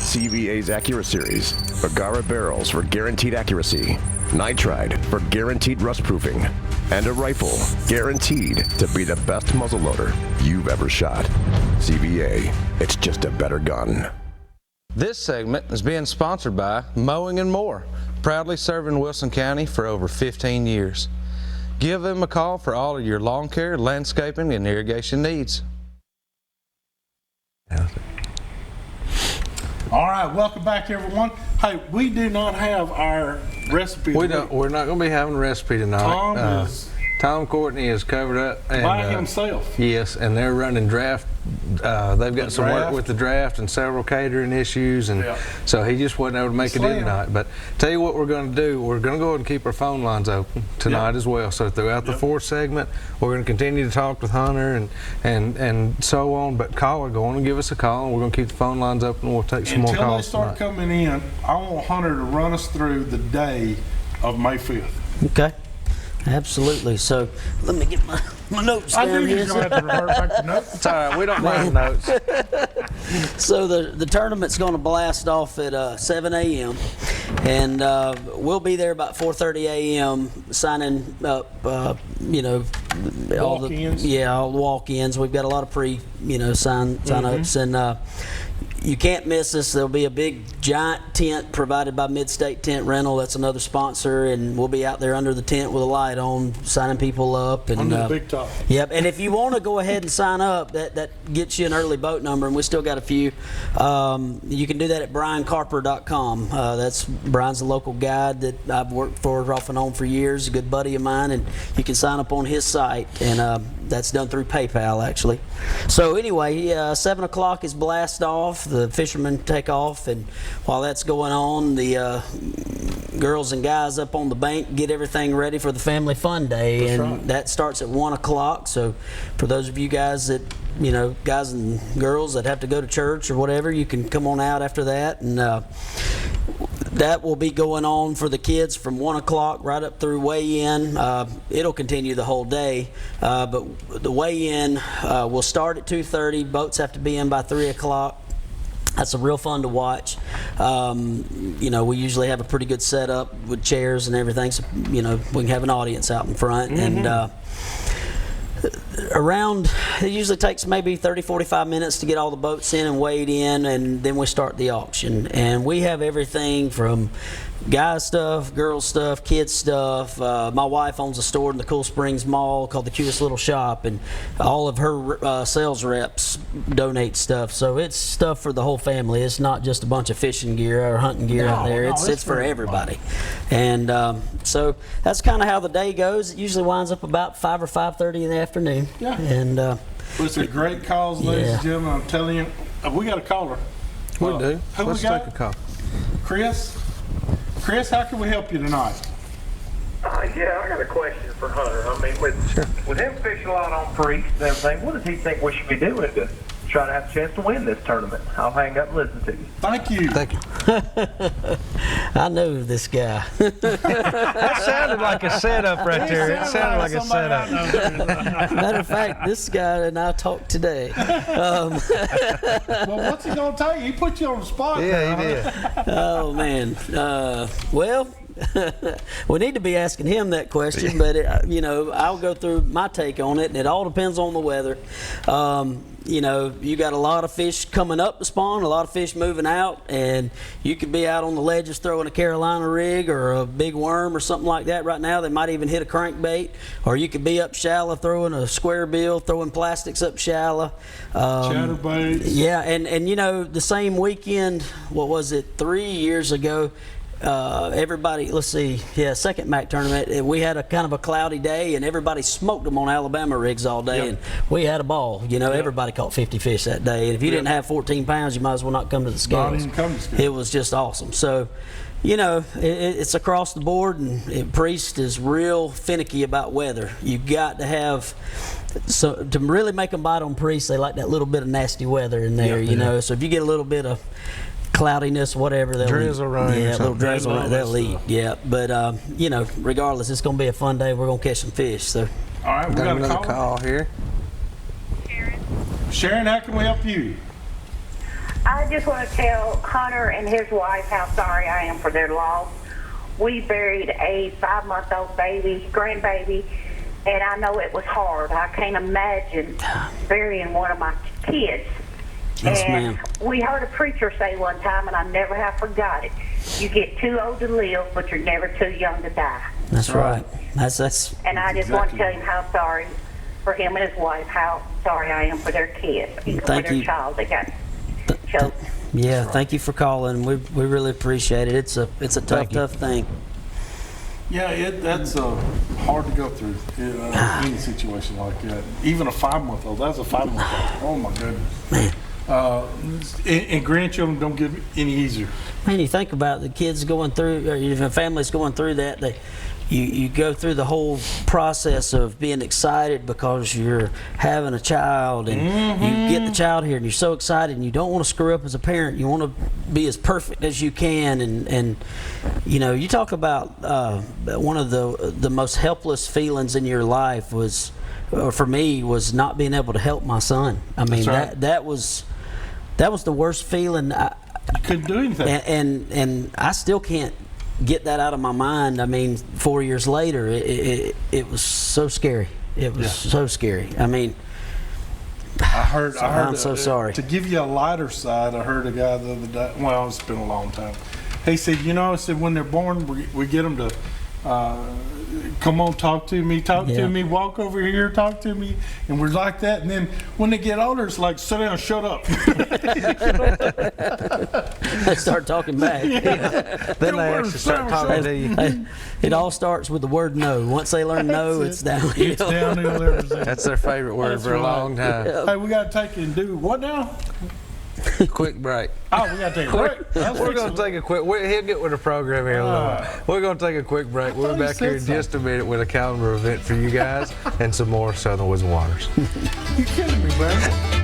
CVA's AccuraSeries, Agara barrels for guaranteed accuracy, nitride for guaranteed rust proofing, and a rifle guaranteed to be the best muzzleloader you've ever shot. CVA, it's just a better gun. This segment is being sponsored by Mowing and More, proudly serving Wilson County for over 15 years. Give them a call for all of your lawn care, landscaping, and irrigation needs. All right, welcome back, everyone. Hey, we do not have our recipe. We're not going to be having a recipe tonight. Tom Courtney is covered up and, by himself. Yes, and they're running draft. They've got some work with the draft and several catering issues, and so he just wasn't able to make it in tonight. But tell you what we're going to do. We're going to go ahead and keep our phone lines open tonight as well. So throughout the fourth segment, we're going to continue to talk with Hunter and so on. But caller, go on and give us a call, and we're going to keep the phone lines open. And we'll take some more calls until they start coming in. I want Hunter to run us through the day of May 5th. Okay. Absolutely. So let me get my notes down here. I knew you were going to have to revert back to notes. It's all right. We don't mind notes. So the tournament's going to blast off at 7 a.m. and we'll be there about 4:30 a.m. signing up. All the walk-ins. We've got a lot of sign-ups and. You can't miss us. There'll be a big giant tent provided by Mid-State Tent Rental. That's another sponsor, and we'll be out there under the tent with a light on, signing people up. And, under the big top. Yep. And if you want to go ahead and sign up, that gets you an early boat number, and we still got a few. You can do that at briancarper.com. That's Brian's the local guide that I've worked for off and on for years, a good buddy of mine, and you can sign up on his site, and that's done through PayPal actually. So anyway, 7 o'clock is blast off. The fishermen take off, and while that's going on, the girls and guys up on the bank get everything ready for the family fun day. That starts at 1 o'clock. So for those of you guys that, guys and girls that have to go to church or whatever, you can come on out after that. And that will be going on for the kids from 1 o'clock right up through weigh-in. It'll continue the whole day, but the weigh-in will start at 2:30. Boats have to be in by 3 o'clock. That's a real fun to watch. We usually have a pretty good setup with chairs and everything, so we can have an audience out in front. And it usually takes maybe 30-45 minutes to get all the boats in and weighed in, and then we start the auction. And we have everything from guy stuff, girl stuff, kids stuff. My wife owns a store in the Cool Springs Mall called the Cutest Little Shop, and all of her sales reps donate stuff. So it's stuff for the whole family. It's not just a bunch of fishing gear or hunting gear out there. It's for everybody. And so that's kind of how the day goes. It usually winds up about 5 or 5:30 in the afternoon. Yeah. And it's a great cause, ladies and gentlemen. I'm telling you, we got a caller. We do. Let's take a call. Chris, how can we help you tonight? Yeah, I got a question for Hunter. I mean, with him fishing a lot on Priest and everything, what does he think we should be doing to try to have a chance to win this tournament? I'll hang up and listen to you. Thank you. I know this guy. That sounded like a setup right there. It sounded like a setup. Matter of fact, this guy and I talked today. Well, what's he going to tell you? He put you on the spot. Yeah, he did. Oh, man. We need to be asking him that question, but I'll go through my take on it, and it all depends on the weather. You got a lot of fish coming up to spawn, a lot of fish moving out, and you could be out on the ledges throwing a Carolina rig or a big worm or something like that right now. They might even hit a crankbait, or you could be up shallow throwing a square bill, throwing plastics up shallow. Chatterbaits. Yeah, and the same weekend, 3 years ago, everybody, second MAC tournament, we had a kind of a cloudy day, and everybody smoked them on Alabama rigs all day, and we had a ball. Everybody caught 50 fish that day, and if you didn't have 14 pounds, you might as well not come to the scales. Not even come to the scales. It was just awesome. So, it's across the board, and Priest is real finicky about weather. You got to have, so to really make them bite on Priest, they like that little bit of nasty weather in there, So if you get a little bit of cloudiness, whatever, they'll drizzle rain. Yeah, a little drizzle rain, they'll eat. Yeah, but regardless, it's gonna be a fun day. We're gonna catch some fish. So, all right, we got another call here. Sharon, how can we help you? I just want to tell Hunter and his wife how sorry I am for their loss. We buried a 5-month-old grandbaby, and I know it was hard. I can't imagine burying one of my kids. Yes, and ma'am. we heard a preacher say one time, and I never have forgot it. You get too old to live, but you're never too young to die. That's right. That's And I just want to tell him how sorry for him and his wife, how sorry I am for their kids, even for Thank their you. child. They got chosen. yeah. Thank you for calling. We really appreciate it. It's a tough thing. Yeah, that's hard to go through any situation like that. Even a 5-month-old. That's a 5-month-old. Oh my goodness. Man. And grandchildren don't get any easier. Man, you think about the kids going through, or if a family's going through that, you go through the whole process of being excited because you're having a child, and you get the child here, and you're so excited, and you don't want to screw up as a parent. You want to be as perfect as you can, and you know, you talk about one of the most helpless feelings in your life was, or for me, was not being able to help my son. I mean, that was the worst feeling. You couldn't do anything. And I still can't get that out of my mind. I mean, 4 years later, it was so scary. It was so scary. I mean, I'm so sorry. To give you a lighter side, I heard a guy the other day. Well, it's been a long time. He said, when they're born, we get them to come on, talk to me, walk over here, talk to me, and we're like that. And then when they get older, it's like, sit down, shut up. They start talking back. Then they actually start talking to you. It all starts with the word no. Once they learn no, it's downhill. It's downhill ever since. That's their favorite word for a long time. Hey, we got to take it and do what now? Quick break. Oh, we got to take a break. We're going to take a quick. He'll get with the program here in a little while. We're going to take a quick break. We'll be back here in just a minute with a calendar event for you guys and some more Southern Woods and Waters. You kidding me, man?